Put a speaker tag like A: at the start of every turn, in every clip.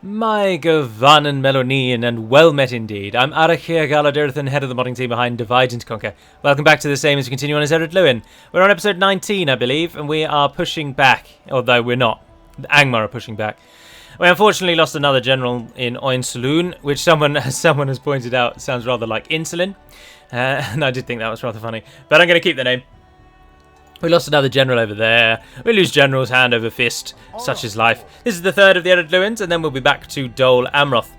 A: My Govanen Melonian, and well met indeed. I'm Arachir Galadirthan, head of the modding team behind Divide and Conquer. Welcome back to the same as we continue on as Ered Luin. We're on episode 19, I believe, and we are pushing back, although we're not. The Angmar are pushing back. We unfortunately lost another general in Ered, which someone has pointed out sounds rather like insulin. And I did think that was rather funny. But I'm going to keep the name. We lost another general over there. We lose generals hand over fist. Such is life. This is the third of the Ered Luins, and then we'll be back to Dol Amroth.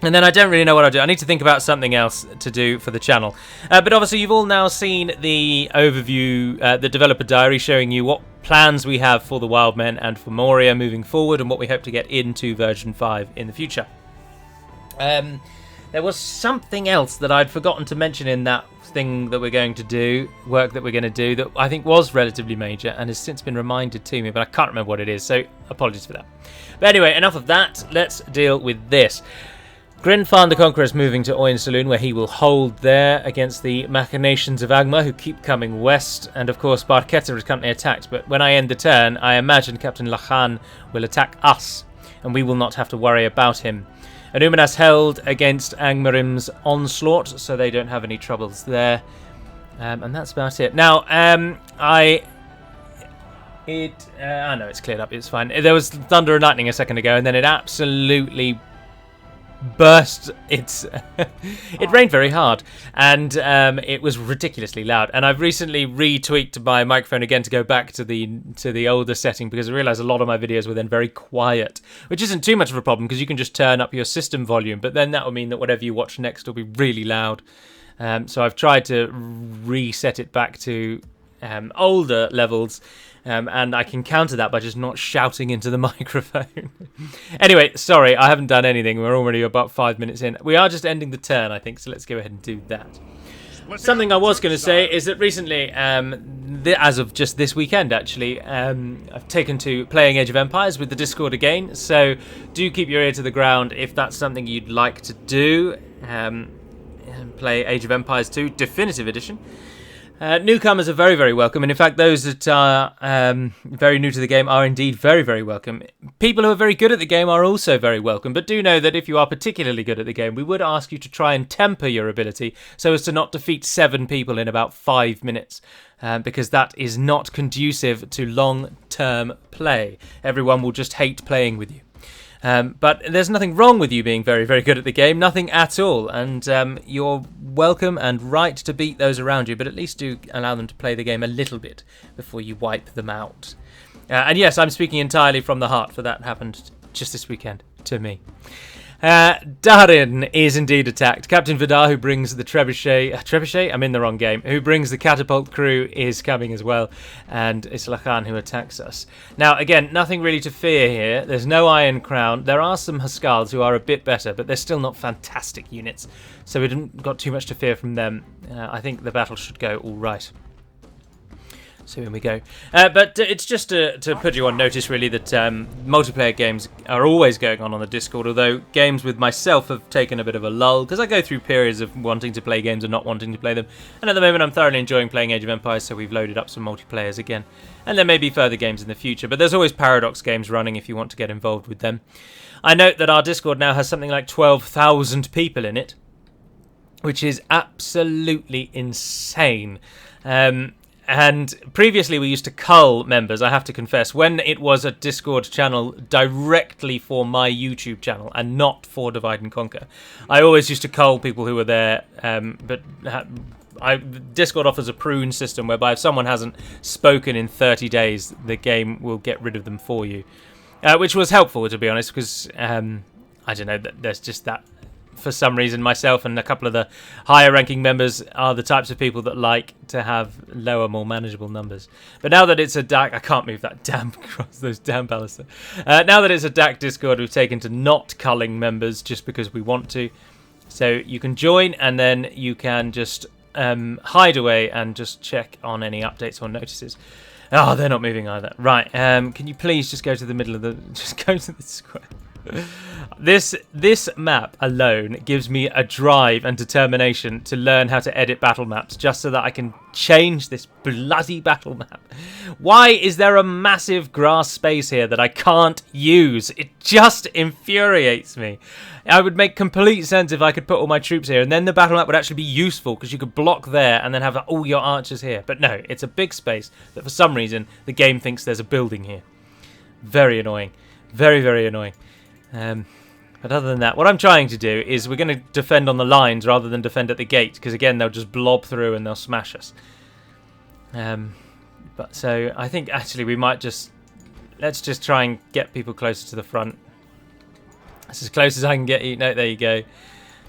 A: And then I don't really know what I'll do. I need to think about something else to do for the channel. But obviously you've all now seen the overview, the developer diary, showing you what plans we have for the Wildmen and for Moria moving forward, and what we hope to get into version 5 in the future. There was something else that I'd forgotten to mention in that thing that we're going to do, work that we're going to do, that I think was relatively major and has since been reminded to me, but I can't remember what it is, so apologies for that. But anyway, enough of that. Let's deal with this. Grinfan the Conqueror is moving to Ered, where he will hold there against the machinations of Angmar, who keep coming west, and of course Barketta is currently attacked, but when I end the turn, I imagine Captain Lachan will attack us, and we will not have to worry about him. Anumanas held against Angmarim's onslaught, so they don't have any troubles there. And that's about it. Now, I know it's cleared up, it's fine. There was thunder and lightning a second ago, and then it absolutely burst. It rained very hard, and it was ridiculously loud. And I've recently retweaked my microphone again to go back to the older setting, because I realised a lot of my videos were then very quiet, which isn't too much of a problem because you can just turn up your system volume, but then that will mean that whatever you watch next will be really loud. So I've tried to reset it back to older levels, and I can counter that by just not shouting into the microphone. Anyway, sorry, I haven't done anything. We're already about 5 minutes in. We are just ending the turn, I think, so let's go ahead and do that. Something I was going to say is that recently, as of just this weekend actually, I've taken to playing Age of Empires with the Discord again, so do keep your ear to the ground if that's something you'd like to do. Play Age of Empires 2 Definitive Edition. Newcomers are very, very welcome, and in fact those that are very new to the game are indeed very, very welcome. People who are very good at the game are also very welcome, but do know that if you are particularly good at the game, we would ask you to try and temper your ability so as to not defeat 7 people in about 5 minutes, because that is not conducive to long-term play. Everyone will just hate playing with you. But there's nothing wrong with you being very, very good at the game, nothing at all, and you're welcome and right to beat those around you, but at least do allow them to play the game a little bit before you wipe them out. And yes, I'm speaking entirely from the heart, for that happened just this weekend to me. Darin is indeed attacked. Captain Vidar, who brings the trebuchet? I'm in the wrong game. Who brings the catapult crew is coming as well, and it's Lachan who attacks us. Now, again, nothing really to fear here. There's no Iron Crown. There are some Huskals who are a bit better, but they're still not fantastic units, so we haven't got too much to fear from them. I think the battle should go all right. So in we go. But it's just to put you on notice, really, that multiplayer games are always going on the Discord, although games with myself have taken a bit of a lull, because I go through periods of wanting to play games and not wanting to play them. And at the moment, I'm thoroughly enjoying playing Age of Empires, so we've loaded up some multiplayers again. And there may be further games in the future, but there's always Paradox games running if you want to get involved with them. I note that our Discord now has something like 12,000 people in it, which is absolutely insane. And previously we used to cull members, I have to confess, when it was a Discord channel directly for my YouTube channel and not for Divide and Conquer. I always used to cull people who were there, but Discord offers a prune system whereby if someone hasn't spoken in 30 days, the game will get rid of them for you. Which was helpful, to be honest, because, I don't know, there's just that. For some reason, myself and a couple of the higher ranking members are the types of people that like to have lower, more manageable numbers. But now that it's a DaC, I can't move that damn across those damn baluster. Now that it's a DaC Discord, we've taken to not culling members just because we want to. So you can join, and then you can just hide away and just check on any updates or notices. Oh, they're not moving either. Right, can you please just go to the middle of the... Just go to the square. This map alone gives me a drive and determination to learn how to edit battle maps just so that I can change this bloody battle map. Why is there a massive grass space here that I can't use? It just infuriates me. It would make complete sense if I could put all my troops here and then the battle map would actually be useful because you could block there and then have all your archers here. But no, it's a big space that for some reason the game thinks there's a building here. Very annoying. Very, very annoying. But other than that, what I'm trying to do is we're going to defend on the lines rather than defend at the gate, because again they'll just blob through and they'll smash us. But so I think actually we might let's just try and get people closer to the front. That's as close as I can get you. No, there you go.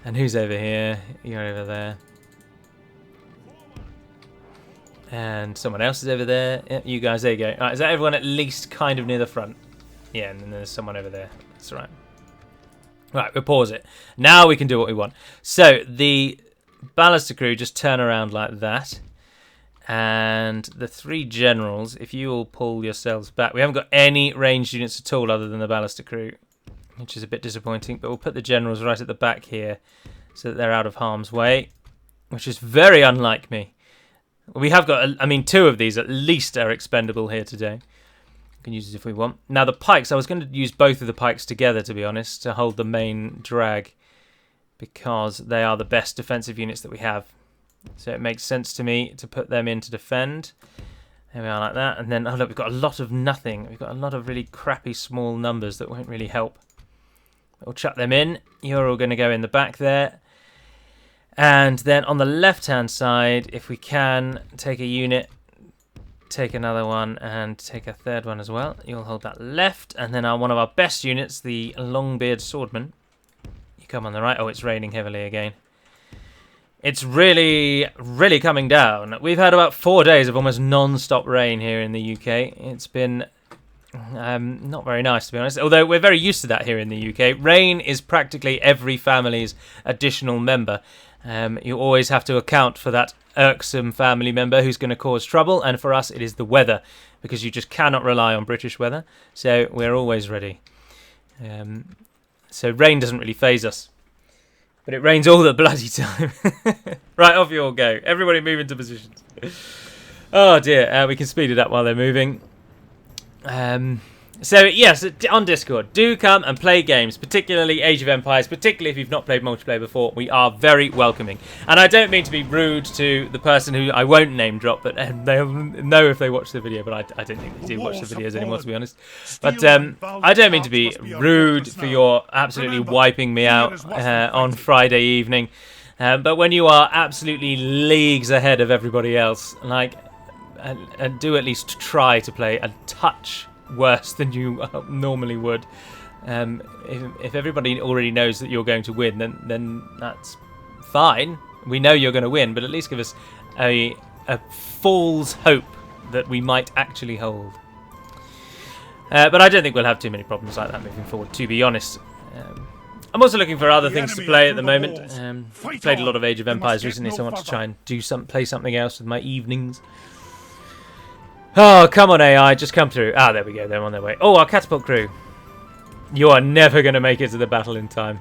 A: And who's over here? You're over there. And someone else is over there. Yeah, you guys, there you go. Alright, is that everyone at least kind of near the front? Yeah, and then there's someone over there. That's right. Right, we'll pause it. Now we can do what we want. So, the Ballister crew just turn around like that. And the 3 generals, if you all pull yourselves back. We haven't got any ranged units at all other than the Ballister crew, which is a bit disappointing. But we'll put the generals right at the back here so that they're out of harm's way, which is very unlike me. We have got, I mean, 2 of these at least are expendable here today. We can use it if we want. Now the pikes, I was going to use both of the pikes together, to be honest, to hold the main drag, because they are the best defensive units that we have. So it makes sense to me to put them in to defend. There we are, like that. And then, oh look, we've got a lot of nothing. We've got a lot of really crappy small numbers that won't really help. We'll chuck them in. You're all going to go in the back there. And then on the left-hand side, if we can, take a unit, take another one, and take a 3rd one as well. You'll hold that left. And then one of our best units, the Longbeard Swordman. You come on the right. Oh, it's raining heavily again. It's really, really coming down. We've had about 4 days of almost non-stop rain here in the UK. It's been not very nice, to be honest. Although we're very used to that here in the UK. Rain is practically every family's additional member. You always have to account for that irksome family member who's going to cause trouble. And for us, it is the weather, because you just cannot rely on British weather. So we're always ready. So rain doesn't really faze us. But it rains all the bloody time. Right, off you all go. Everybody move into positions. Oh dear, we can speed it up while they're moving. So yes, on Discord, do come and play games, particularly Age of Empires, particularly if you've not played multiplayer before. We are very welcoming. And I don't mean to be rude to the person who I won't name drop, but they'll know if they watch the video, but I don't think they do watch the videos anymore, to be honest. But I don't mean to be rude for your absolutely wiping me out on Friday evening. But when you are absolutely leagues ahead of everybody else, like, and do at least try to play a touch worse than you normally would. If everybody already knows that you're going to win, then that's fine. We know you're going to win, but at least give us a fool's hope that we might actually hold. But I don't think we'll have too many problems like that moving forward, to be honest. I'm also looking for other things to play at the moment. Played a lot of Age of Empires recently, so I want to try and play something else with my evenings. Oh, come on, AI, just come through. Ah, there we go, they're on their way. Oh, our catapult crew. You are never going to make it to the battle in time.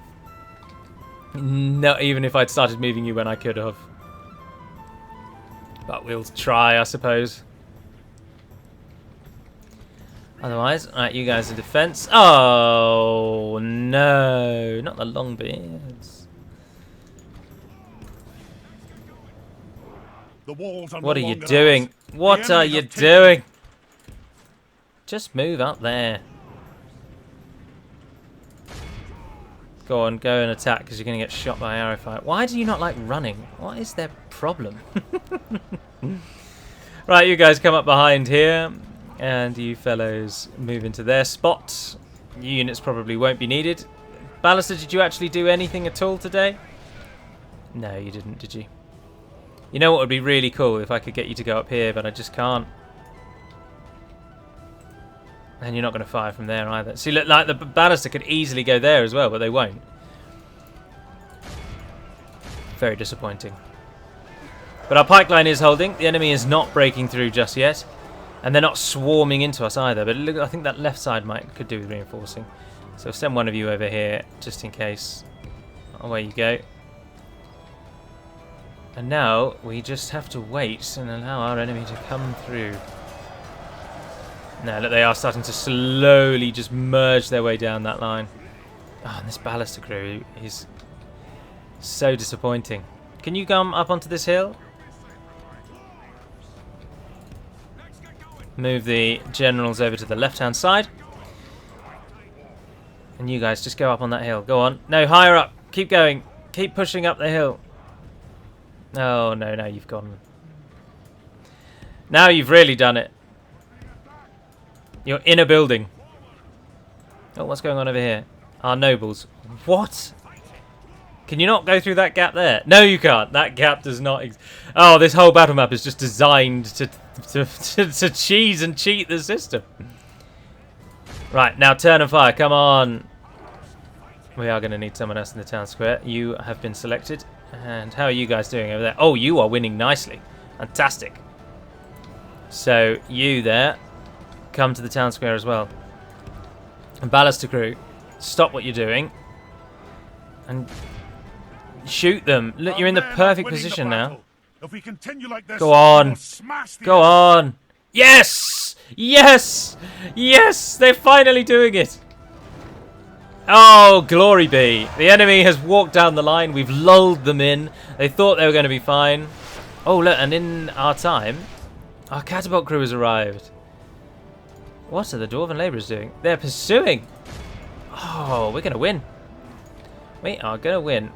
A: Not even if I'd started moving you when I could have. But we'll try, I suppose. Otherwise, alright, you guys in defense. Oh, no, not the Longbeards. What are you doing? What are you doing? Just move up there. Go on, go and attack, because you're going to get shot by arrow fire. Why do you not like running? What is their problem? Right, you guys come up behind here. And you fellows move into their spot. Your units probably won't be needed. Ballister, did you actually do anything at all today? No, you didn't, did you? You know what would be really cool if I could get you to go up here, but I just can't. And you're not going to fire from there either. See, look, like the Ballister could easily go there as well, but they won't. Very disappointing. But our pike line is holding. The enemy is not breaking through just yet. And they're not swarming into us either. But look, I think that left side could do with reinforcing. So send one of you over here, just in case. Away you go. And now we just have to wait and allow our enemy to come through. Now that they are starting to slowly just merge their way down that line. Oh, and this ballister crew is so disappointing. Can you come up onto this hill? Move the generals over to the left-hand side. And you guys just go up on that hill. Go on. No, higher up. Keep going. Keep pushing up the hill. Oh, no, now you've gone. Now you've really done it. You're in a building. Oh, what's going on over here? Our nobles. What? Can you not go through that gap there? No, you can't. That gap does not oh, this whole battle map is just designed to cheese and cheat the system. Right, now turn and fire. Come on. We are going to need someone else in the town square. You have been selected. And how are you guys doing over there? Oh, you are winning nicely. Fantastic. So, you there. Come to the town square as well. And ballister crew, stop what you're doing. And shoot them. Look, you're in the perfect position now.
B: If we continue like this,
A: go on. Go on. Yes! Yes! Yes! They're finally doing it. Oh, glory be. The enemy has walked down the line. We've lulled them in. They thought they were going to be fine. Oh, look, and in our time, our catapult crew has arrived. What are the Dwarven labourers doing? They're pursuing. Oh, we're going to win. We are going to win.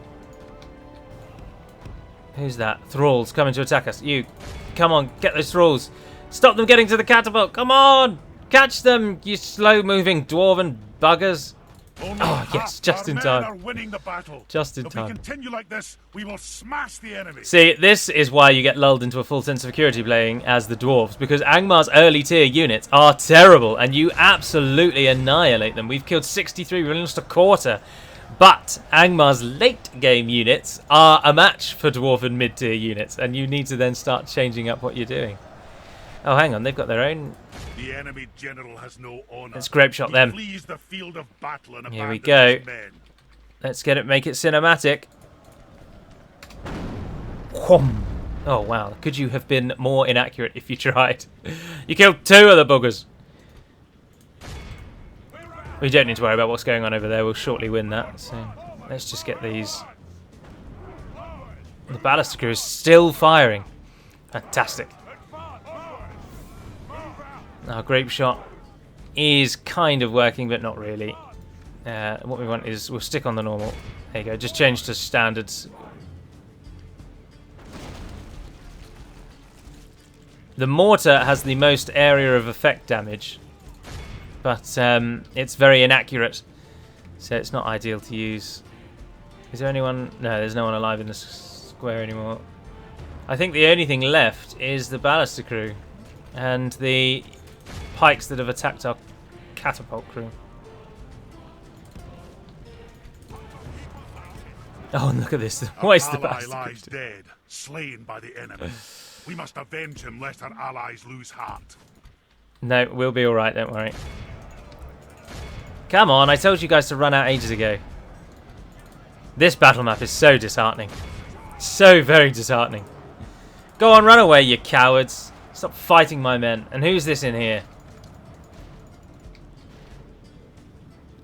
A: Who's that? Thralls coming to attack us. You, come on, get those thralls. Stop them getting to the catapult. Come on. Catch them, you slow-moving Dwarven buggers. Oh, yes, just in time.
B: Are winning the battle.
A: Just in
B: time.
A: time.
B: If we continue like this, we will smash the enemy.
A: See, this is why you get lulled into a full sense of security playing as the dwarves, because Angmar's early tier units are terrible, and you absolutely annihilate them. We've killed 63, we've lost a quarter. But Angmar's late game units are a match for dwarven mid-tier units, and you need to then start changing up what you're doing. Oh, hang on, they've got their own.
B: The enemy general has no honor.
A: Let's grape shot them.
B: Flees the field of battle and
A: here we go.
B: Men.
A: Let's get it, make it cinematic. Whom. Oh wow, could you have been more inaccurate if you tried? You killed 2 of the buggers. We don't need to worry about what's going on over there. We'll shortly win that. So let's just get these. The ballister crew is still firing. Fantastic. Our grape shot is kind of working, but not really. What we want is, we'll stick on the normal. There you go, just change to standards. The mortar has the most area of effect damage, but it's very inaccurate, so it's not ideal to use. Is there anyone? No, there's no one alive in the square anymore. I think the only thing left is the ballister crew and the pikes that have attacked our catapult crew. Oh, and look at this. What is the ballister crew
B: lies dead, slain by the enemy. We must avenge him lest our allies lose heart.
A: No, we'll be alright, don't worry. Come on, I told you guys to run out ages ago. This battle map is so disheartening. So very disheartening. Go on, run away, you cowards. Stop fighting my men. And who's this in here?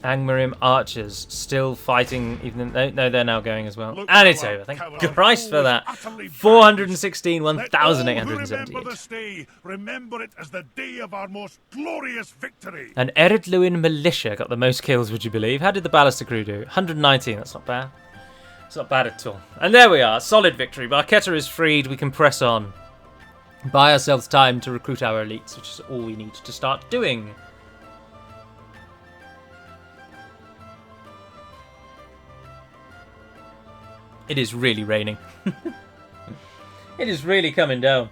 A: Angmarim archers still fighting, even though no, they're now going as well.
B: Look,
A: and it's over. Thank Christ for that. 416, 1,870.
B: Remember it as the day of our most glorious victory.
A: And Ered Luin militia got the most kills, would you believe? How did the ballister crew do? 119, that's not bad. It's not bad at all. And there we are, solid victory. Barketta is freed, we can press on. Buy ourselves time to recruit our elites, which is all we need to start doing. It is really raining. It is really coming down.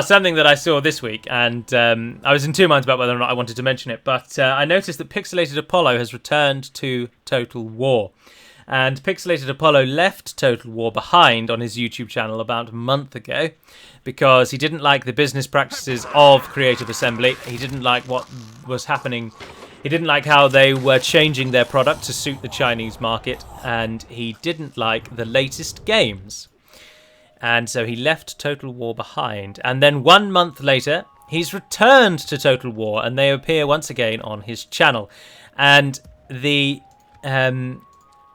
A: Something that I saw this week, and I was in 2 minds about whether or not I wanted to mention it, but I noticed that Pixelated Apollo has returned to Total War. And Pixelated Apollo left Total War behind on his YouTube channel about a month ago because he didn't like the business practices of Creative Assembly. He didn't like what was happening He didn't like how they were changing their product to suit the Chinese market, and he didn't like the latest games. And so he left Total War behind. And then 1 month later, he's returned to Total War, and they appear once again on his channel. And the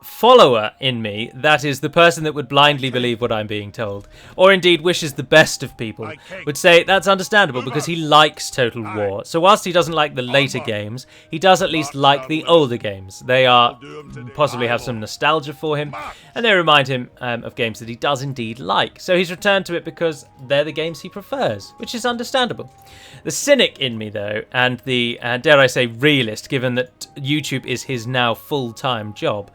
A: follower in me, that is the person that would blindly believe what I'm being told, or indeed wishes the best of people, would say that's understandable because he likes Total War. So whilst he doesn't like the later games, he does at least like the older games. They are possibly have some nostalgia for him, and they remind him of games that he does indeed like. So he's returned to it because they're the games he prefers, which is understandable. The cynic in me, though, and the, dare I say, realist, given that YouTube is his now full-time job,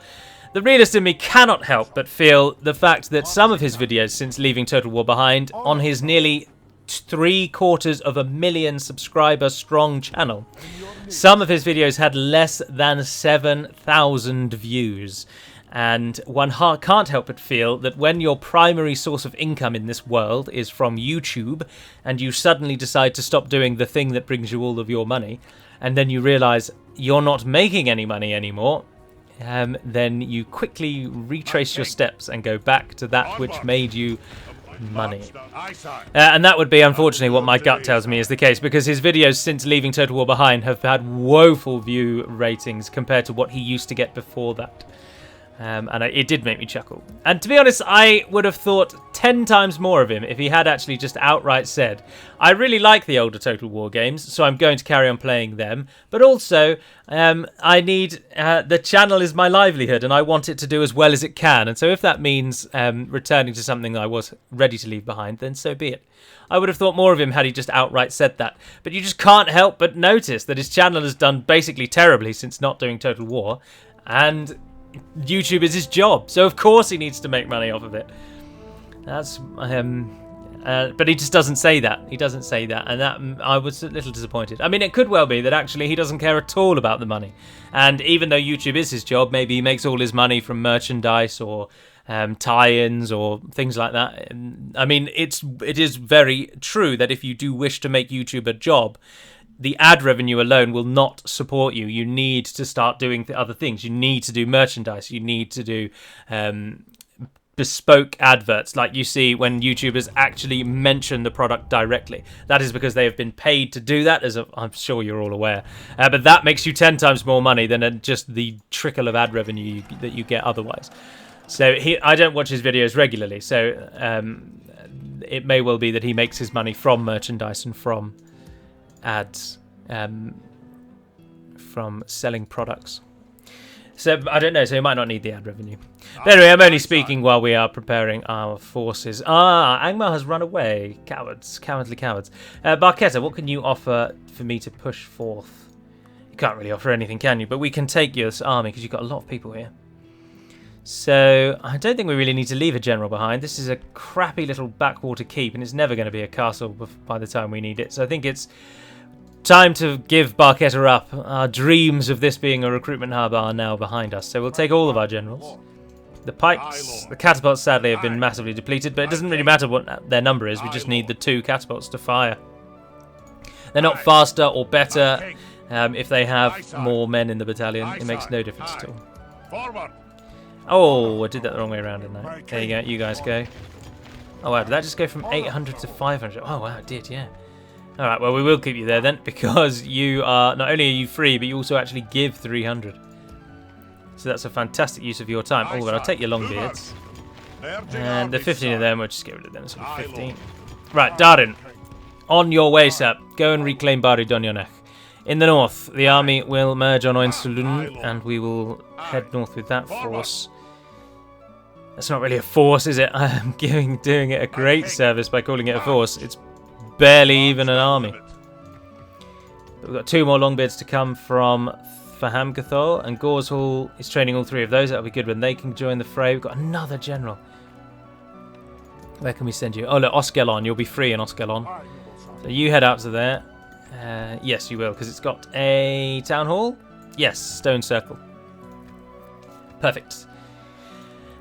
A: the realist in me cannot help but feel the fact that some of his videos since leaving Total War behind, on his nearly 750,000 subscriber strong channel, some of his videos had less than 7,000 views. And one can't help but feel that when your primary source of income in this world is from YouTube, and you suddenly decide to stop doing the thing that brings you all of your money, and then you realise you're not making any money anymore, then you quickly retrace your steps and go back to that which made you money. And that would be, unfortunately, what my gut tells me is the case, because his videos since leaving Total War behind have had woeful view ratings compared to what he used to get before that. And it did make me chuckle. And to be honest, I would have thought 10 times more of him if he had actually just outright said, I really like the older Total War games, so I'm going to carry on playing them. But also, I need... the channel is my livelihood, and I want it to do as well as it can. And so if that means returning to something I was ready to leave behind, then so be it. I would have thought more of him had he just outright said that. But you just can't help but notice that his channel has done basically terribly since not doing Total War. And YouTube is his job, so of course he needs to make money off of it. That's but he just doesn't say that. He doesn't say that, and that I was a little disappointed. I mean, it could well be that actually he doesn't care at all about the money, and even though YouTube is his job, maybe he makes all his money from merchandise or tie-ins or things like that. I mean, it is very true that if you do wish to make YouTube a job, the ad revenue alone will not support you. You need to start doing other things. You need to do merchandise. You need to do bespoke adverts like you see when YouTubers actually mention the product directly. That is because they have been paid to do that, as I'm sure you're all aware. But that makes you 10 times more money than just the trickle of ad revenue that you get otherwise. So I don't watch his videos regularly, so it may well be that he makes his money from merchandise and from ads, from selling products. So I don't know, so he might not need the ad revenue. But anyway, I'm only speaking while we are preparing our forces. Angmar has run away. Cowards, cowardly cowards. Barketta, what can you offer for me to push forth? You can't really offer anything, can you? But we can take your army because you've got a lot of people here. So I don't think we really need to leave a general behind. This is a crappy little backwater keep, and it's never going to be a castle by the time we need it. So I think it's time to give Barketta up. Our dreams of this being a recruitment hub are now behind us. So we'll take all of our generals. The pikes, the catapults sadly have been massively depleted, but it doesn't really matter what their number is. We just need the 2 catapults to fire. They're not faster or better if they have more men in the battalion. It makes no difference at all. Oh, I did that the wrong way around, didn't I? There you go, you guys go. Oh wow, did that just go from 800 to 500? Oh wow, it did, yeah. Alright, well we will keep you there then, because you are, not only are you free, but you also actually give 300. So that's a fantastic use of your time. Oh, well, I'll take your longbeards. And the 15 of them, we'll just get rid of them, so 15. Right, Darin, on your way, sir. Go and reclaim Bari Donyonech. In the north, the army will merge on Oinsulun, and we will head north with that force. That's not really a force, is it? I'm doing it a great service by calling it a force. It's barely even an army. But we've got 2 more longbeards to come from Fahamgathol, and Gorshall is training all 3 of those. That'll be good when they can join the fray. We've got another general. Where can we send you? Oh, look, Oskelon. You'll be free in Oskelon. So you head out to there. Yes, you will, because it's got a town hall. Yes, stone circle. Perfect.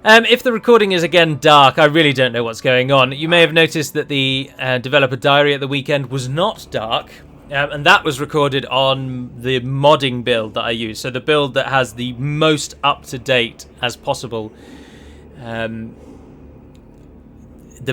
A: If the recording is again dark, I really don't know what's going on. You may have noticed that the developer diary at the weekend was not dark, And that was recorded on the modding build that I use. So the build that has the most up-to-date as possible. The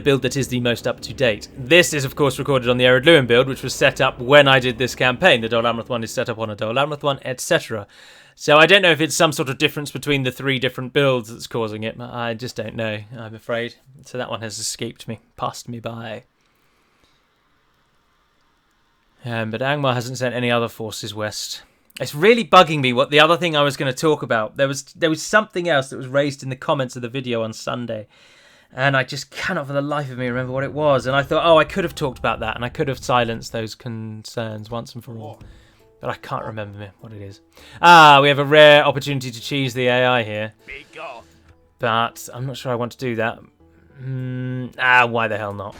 A: build that is the most up-to-date. This is, of course, recorded on the Ered Luin build, which was set up when I did this campaign. The Dol Amroth one is set up on a Dol Amroth one, etc. So I don't know if it's some sort of difference between the 3 different builds that's causing it. I just don't know, I'm afraid. So that one has escaped me, passed me by. But Angmar hasn't sent any other forces west. It's really bugging me what the other thing I was going to talk about. There was something else that was raised in the comments of the video on Sunday. And I just cannot for the life of me remember what it was. And I thought, oh, I could have talked about that. And I could have silenced those concerns once and for all. But I can't remember what it is. Ah, we have a rare opportunity to cheese the AI here. But I'm not sure I want to do that. Why the hell not?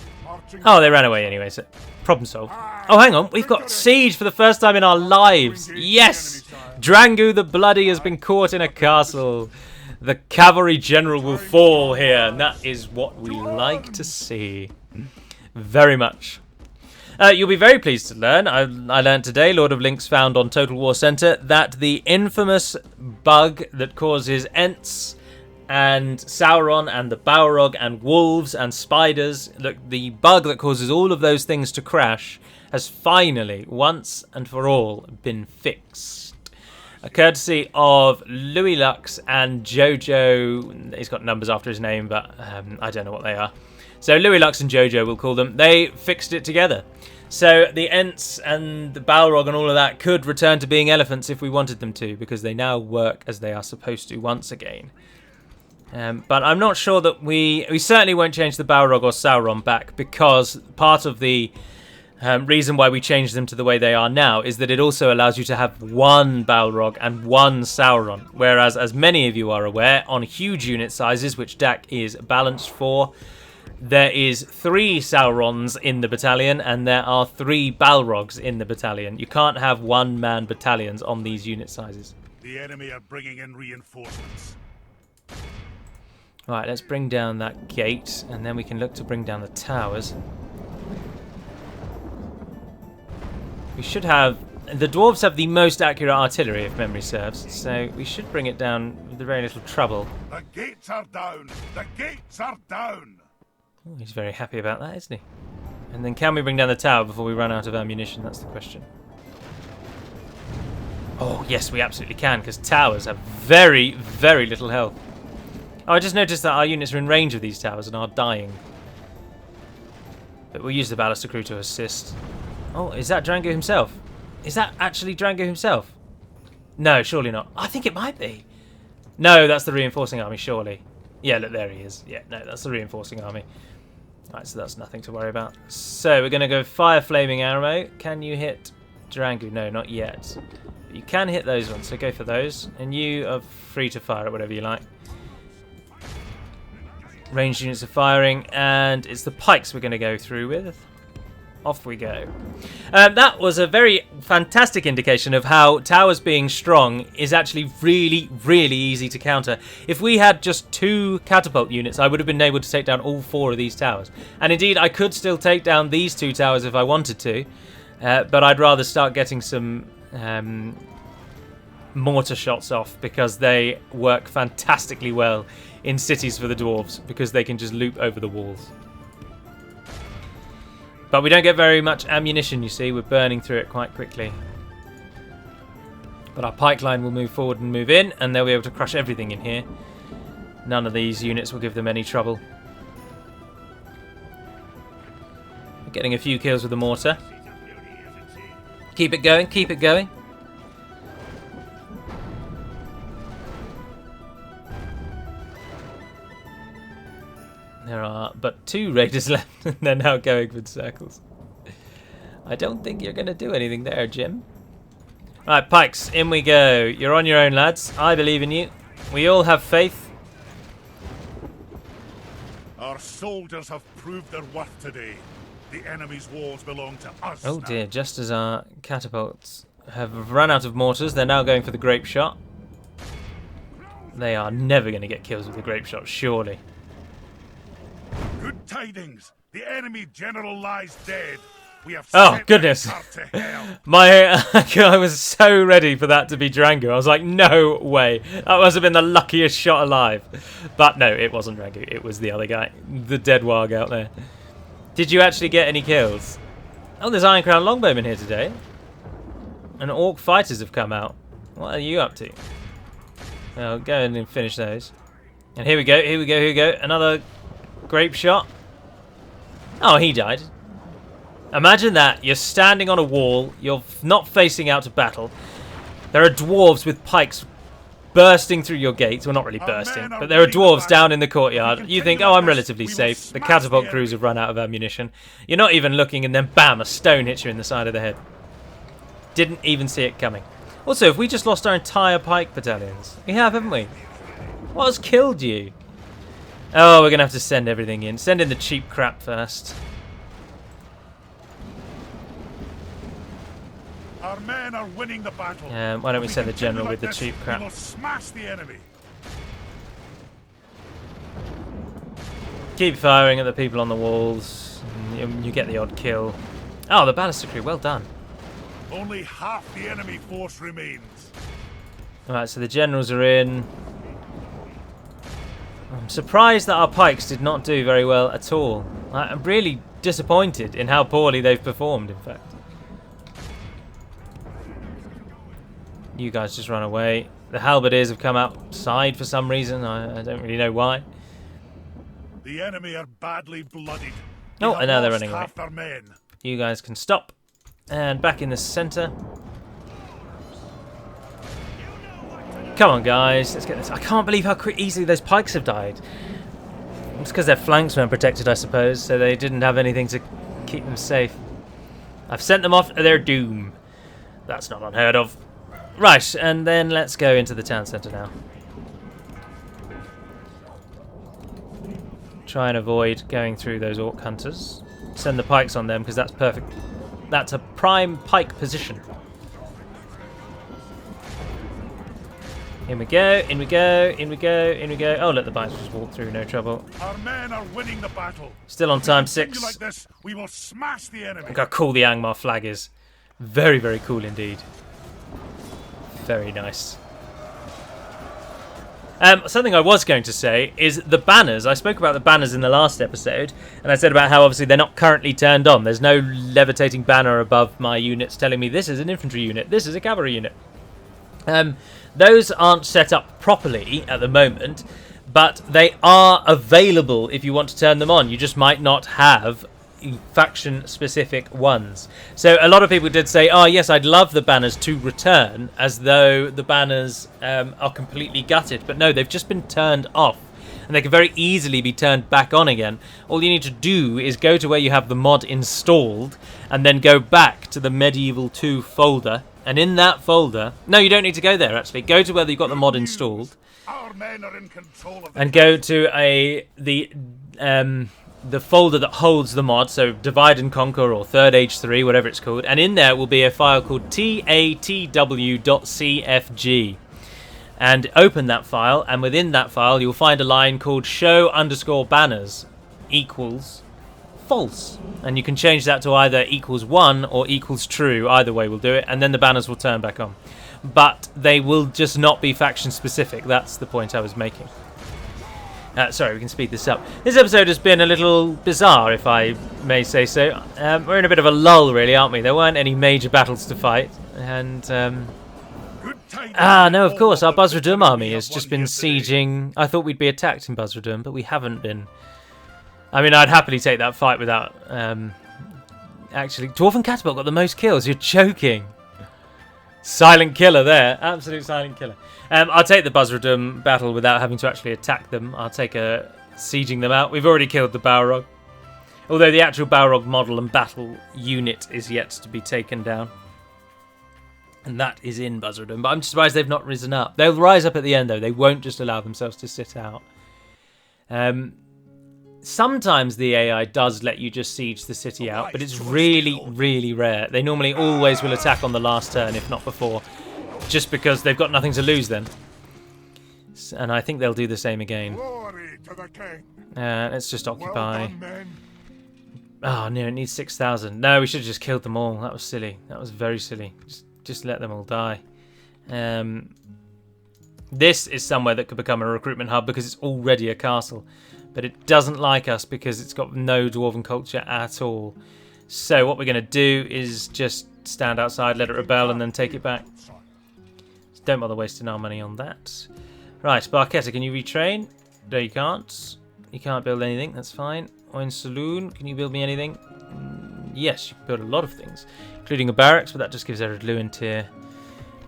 A: Oh, they ran away anyway, so problem solved. Oh, hang on. We've got siege for the first time in our lives. Yes! Drangu the Bloody has been caught in a castle. The cavalry general will fall here. And that is what we like to see. Very much. You'll be very pleased to learn, I learned today, Lord of Links found on Total War Center, that the infamous bug that causes Ents and Sauron and the Balrog and wolves and spiders, look, the bug that causes all of those things to crash has finally, once and for all, been fixed. A courtesy of Louis Lux and Jojo. He's got numbers after his name, but I don't know what they are. So Louis Lux and Jojo, we'll call them. They fixed it together. So the Ents and the Balrog and all of that could return to being elephants if we wanted them to, because they now work as they are supposed to once again. But I'm not sure that we certainly won't change the Balrog or Sauron back, because part of the reason why we changed them to the way they are now is that it also allows you to have one Balrog and one Sauron, whereas, as many of you are aware, on huge unit sizes, which DaC is balanced for, there is 3 Saurons in the battalion and there are 3 Balrogs in the battalion. You can't have one-man battalions on these unit sizes.
B: The enemy are bringing in reinforcements.
A: Right, let's bring down that gate, and then we can look to bring down the towers. We should have... The dwarves have the most accurate artillery, if memory serves, so we should bring it down with very little trouble.
B: The gates are down! The gates are down!
A: Oh, he's very happy about that, isn't he? And then can we bring down the tower before we run out of ammunition? That's the question. Oh, yes, we absolutely can, because towers have very, very little health. Oh, I just noticed that our units are in range of these towers and are dying. But we'll use the Ballister crew to assist. Oh, is that Drango himself? Is that actually Drango himself? No, surely not. I think it might be. No, that's the reinforcing army, surely. Yeah, look, there he is. Yeah, no, that's the reinforcing army. Right, so that's nothing to worry about. So we're going to go fire flaming arrow. Can you hit Drango? No, not yet. But you can hit those ones, so go for those. And you are free to fire at whatever you like. Ranged units are firing, and it's the pikes we're going to go through with. Off we go. That was a very fantastic indication of how towers being strong is actually really, really easy to counter. If we had just 2 catapult units, I would have been able to take down all 4 of these towers. And indeed, I could still take down these 2 towers if I wanted to, but I'd rather start getting some mortar shots off, because they work fantastically well in cities for the dwarves, because they can just loop over the walls. But we don't get very much ammunition, you see. We're burning through it quite quickly. But our pike line will move forward and move in, and they'll be able to crush everything in here. None of these units will give them any trouble. We're getting a few kills with the mortar. Keep it going, keep it going. There are but 2 raiders left, and they're now going with circles. I don't think you're going to do anything there, Jim. Right, pikes, in we go. You're on your own, lads. I believe in you. We all have faith.
B: Our soldiers have proved their worth today. The enemy's walls belong to us.
A: Oh
B: now.
A: dear, just as our catapults have run out of mortars, they're now going for the grape shot. They are never going to get kills with the grape shot, surely.
B: Good tidings! The enemy general lies dead. We have
A: Oh,
B: sent
A: goodness.
B: Ered to hell.
A: I was so ready for that to be Drango. I was like, no way. That must have been the luckiest shot alive. But no, it wasn't Drango. It was the other guy. The dead warg out there. Did you actually get any kills? Oh, there's Iron Crown Longbowmen here today. And Orc Fighters have come out. What are you up to? Oh, go in and finish those. And here we go, here we go, here we go. Another grape shot. Oh, he died. Imagine that. You're standing on a wall. You're not facing out to battle. There are dwarves with pikes bursting through your gates. Well, not really bursting, but there are dwarves down in the courtyard. You think, oh, I'm relatively safe. The catapult crews have run out of ammunition. You're not even looking, and then bam, a stone hits you in the side of the head. Didn't even see it coming. Also, have we just lost our entire pike battalions? We have, haven't we? What has killed you? Oh, we're going to have to send everything in. Send in the cheap crap first.
B: Our men are winning the battle.
A: Why don't we send the general with the cheap crap?
B: We will smash the enemy.
A: Keep firing at the people on the walls. You get the odd kill. Oh, the Ballister crew. Well done.
B: Only half the enemy force remains.
A: Alright, so the generals are in. I'm surprised that our pikes did not do very well at all. I'm really disappointed in how poorly they've performed, in fact. You guys just run away. The halberdiers have come outside for some reason. I don't really know why.
B: The enemy are badly bloodied.
A: Oh, and now they're running away.
B: Half their men.
A: You guys can stop. And back in the centre. Come on, guys. Let's get this. I can't believe how easily those pikes have died. It's because their flanks weren't protected, I suppose, so they didn't have anything to keep them safe. I've sent them off to their doom. That's not unheard of. Right, and then let's go into the town centre now. Try and avoid going through those orc hunters. Send the pikes on them because that's perfect. That's a prime pike position. In we go, in we go, in we go, in we go. Oh, look, the pikes just walk through, no trouble.
B: Our men are winning the battle.
A: Still on time 6.
B: Like this, we will smash the enemy.
A: Look how cool the Angmar flag is. Very, very cool indeed. Very nice. Something I was going to say is the banners. I spoke about the banners in the last episode, and I said about how obviously they're not currently turned on. There's no levitating banner above my units telling me this is an infantry unit, this is a cavalry unit. Those aren't set up properly at the moment, but they are available if you want to turn them on. You just might not have faction-specific ones. So a lot of people did say, oh yes, I'd love the banners to return, as though the banners are completely gutted. But no, they've just been turned off, and they can very easily be turned back on again. All you need to do is go to where you have the mod installed, and then go back to the Medieval 2 folder, and in that folder... No, you don't need to go there, actually. Go to where you've got the mod installed,
B: Our men are in control of the
A: and go to the folder that holds the mod, so Divide and Conquer or Third Age 3, whatever it's called, and in there will be a file called tatw.cfg. And open that file, and within that file you'll find a line called show_banners equals false. And you can change that to either equals 1 or equals true, either way will do it, and then the banners will turn back on. But they will just not be faction specific, that's the point I was making. Sorry, we can speed this up. This episode has been a little bizarre, if I may say so. We're in a bit of a lull, really, aren't we? There weren't any major battles to fight. And, no, of course, our Buzzradum army has just been sieging... I thought we'd be attacked in Buzzradum, but we haven't been. I mean, I'd happily take that fight without... Actually, Dwarven Catapult got the most kills. You're joking. Silent killer there. Absolute silent killer. I'll take the Buzzradum battle without having to actually attack them. I'll take sieging them out. We've already killed the Balrog. Although the actual Balrog model and battle unit is yet to be taken down. And that is in Buzzradum. But I'm surprised they've not risen up. They'll rise up at the end, though. They won't just allow themselves to sit out. Sometimes the AI does let you just siege the city out, but it's really, really rare. They normally always will attack on the last turn, if not before, just because they've got nothing to lose then. And I think they'll do the same again. Let's just occupy. Oh no, it needs 6,000. No, we should have just killed them all. That was silly. That was very silly. Just let them all die. This is somewhere that could become a recruitment hub because it's already a castle. But it doesn't like us because it's got no dwarven culture at all. So what we're going to do is just stand outside, let it rebel, and then take it back. So don't bother wasting our money on that. Right, Barketta, can you retrain? No, you can't. You can't build anything. That's fine. Wine Saloon, can you build me anything? Yes, you can build a lot of things, including a barracks, but that just gives Ered Luin tier.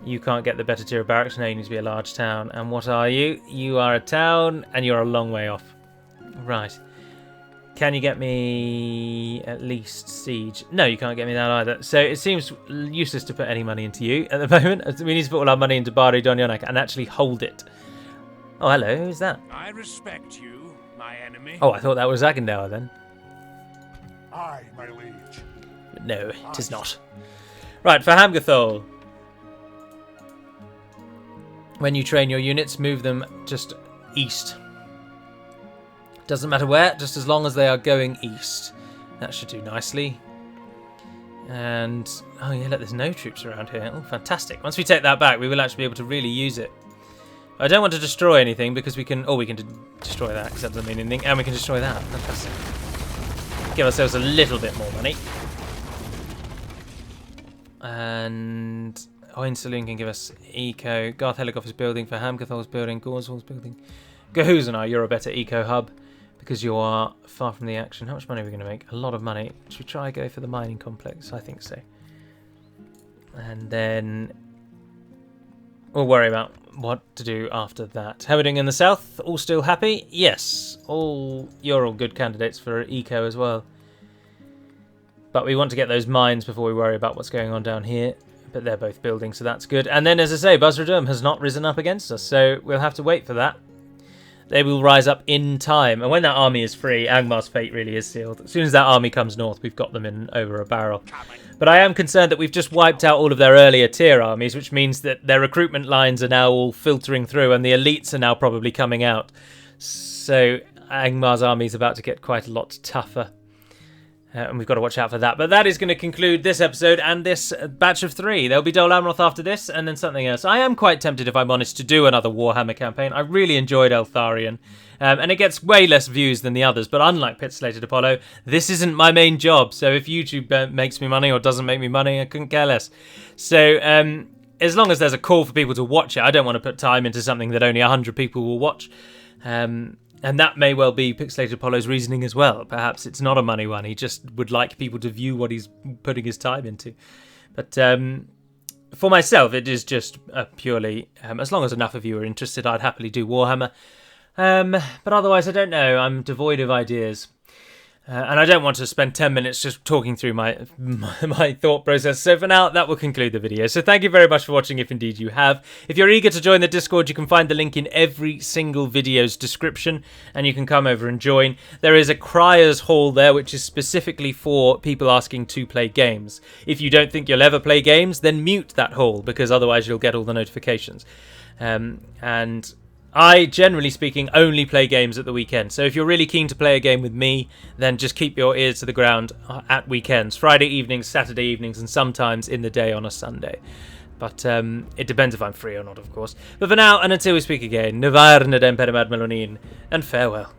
A: You can't get the better tier of barracks. No, you need to be a large town. And what are you? You are a town, and you're a long way off. Right. Can you get me at least siege? No, you can't get me that either. So it seems useless to put any money into you at the moment. We need to put all our money into Bari Donyonak and actually hold it. Oh, hello. Who's that?
C: I respect you, my enemy.
A: Oh, I thought that was Agendour then.
B: Aye, my liege.
A: But no, it is not. Right, for Hamgathol. When you train your units, move them just east. Doesn't matter where, just as long as they are going east. That should do nicely. And, oh yeah, look, there's no troops around here. Oh, fantastic. Once we take that back, we will actually be able to really use it. I don't want to destroy anything because we can... Oh, we can destroy that because that doesn't mean anything. And we can destroy that. Fantastic. Give ourselves a little bit more money. And... Oin Saloon can give us eco. Garth Helikov is building for Hamgathol's building. Gorzhal's building. Gahuzanar, you're a better eco hub because you are far from the action. How much money are we going to make? A lot of money. Should we try go for the mining complex? I think so. And then we'll worry about what to do after that. How are we doing in the south? All still happy? Yes. You're all good candidates for eco as well. But we want to get those mines before we worry about what's going on down here. But they're both building, so that's good. And then, as I say, Basradum has not risen up against us, so we'll have to wait for that. They will rise up in time. And when that army is free, Angmar's fate really is sealed. As soon as that army comes north, we've got them in over a barrel. But I am concerned that we've just wiped out all of their earlier tier armies, which means that their recruitment lines are now all filtering through, and the elites are now probably coming out. So Angmar's army is about to get quite a lot tougher. And we've got to watch out for that. But that is going to conclude this episode and this batch of 3. There'll be Dol Amroth after this, and then something else. I am quite tempted, if I'm honest, to do another Warhammer campaign. I really enjoyed Eltharion. And it gets way less views than the others. But unlike Pit Slated Apollo, this isn't my main job. So if YouTube makes me money or doesn't make me money, I couldn't care less. So as long as there's a call for people to watch it, I don't want to put time into something that only 100 people will watch. And that may well be Pixelated Apollo's reasoning as well. Perhaps it's not a money one. He just would like people to view what he's putting his time into. But for myself, it is just purely... as long as enough of you are interested, I'd happily do Warhammer. But otherwise, I don't know. I'm devoid of ideas. And I don't want to spend 10 minutes just talking through my thought process. So for now, that will conclude the video. So thank you very much for watching, if indeed you have. If you're eager to join the Discord, you can find the link in every single video's description, and you can come over and join. There is a Criers Hall there, which is specifically for people asking to play games. If you don't think you'll ever play games, then mute that hall, because otherwise you'll get all the notifications. And I, generally speaking, only play games at the weekend. So if you're really keen to play a game with me, then just keep your ears to the ground at weekends. Friday evenings, Saturday evenings, and sometimes in the day on a Sunday. But it depends if I'm free or not, of course. But for now, and until we speak again, Nevair Nedem Perimad Melonin, and farewell.